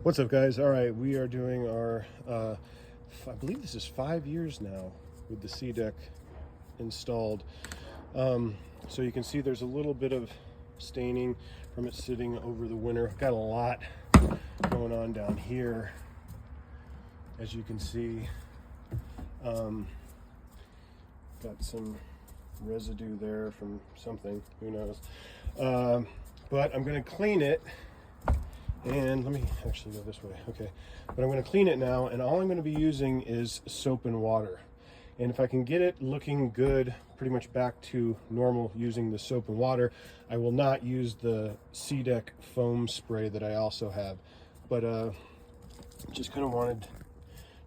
What's up, guys? All right, we are doing our I believe this is 5 years now with the SeaDek installed. So you can see there's a little bit of staining from it sitting over the winter. I've got a lot going on down here, as you can see. Got some residue there from something, who knows. But I'm going to clean it. And let me actually go this way. Okay, but I'm going to clean it now, and all I'm going to be using is soap and water. And if I can get it looking good, pretty much back to normal using the soap and water, I will not use the SeaDek foam spray that I also have. But just kind of wanted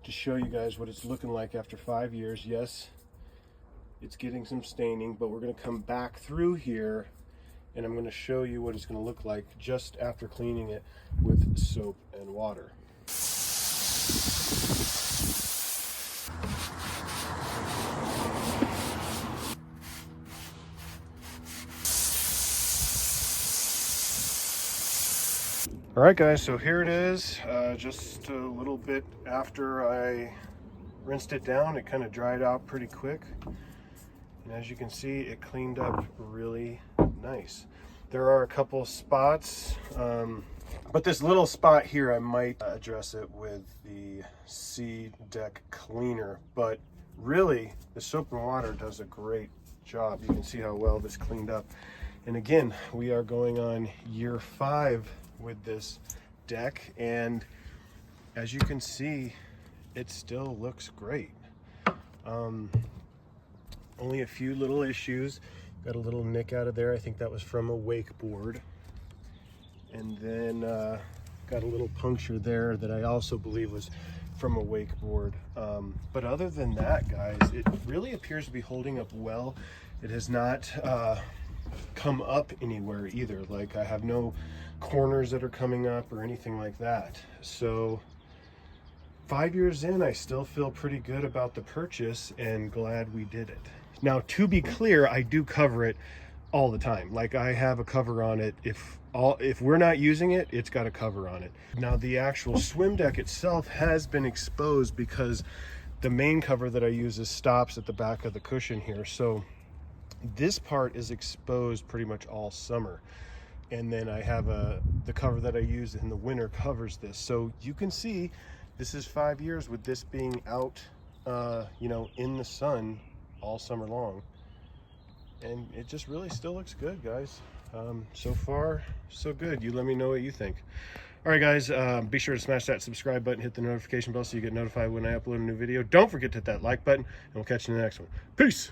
to show you guys what it's looking like after 5 years. Yes, it's getting some staining, but we're going to come back through here and I'm going to show you what it's going to look like just after cleaning it with soap and water. All right, guys, so here it is. Just a little bit after I rinsed it down, it kind of dried out pretty quick. And as you can see, it cleaned up really nice. There are a couple spots, but this little spot here, I might address it with the SeaDek cleaner. But really, the soap and water does a great job. You can see how well this cleaned up. And again, we are going on year 5 with this deck, and as you can see, it still looks great. Only a few little issues. Got a little nick out of there. I think that was from a wakeboard. And then got a little puncture there that I also believe was from a wakeboard. But other than that, guys, it really appears to be holding up well. It has not come up anywhere either. Like, I have no corners that are coming up or anything like that. So 5 years in, I still feel pretty good about the purchase and glad we did it. Now, to be clear, I do cover it all the time. Like, I have a cover on it. If we're not using it, it's got a cover on it. Now, the actual swim deck itself has been exposed because the main cover that I use stops at the back of the cushion here. So this part is exposed pretty much all summer. And then I have the cover that I use in the winter covers this. So you can see this is 5 years with this being out, you know, in the sun all summer long, and it just really still looks good, guys. So far so good. You let me know what you think. All right, guys, be sure to smash that subscribe button, hit the notification bell so you get notified when I upload a new video. Don't forget to hit that like button, and we'll catch you in the next one. Peace.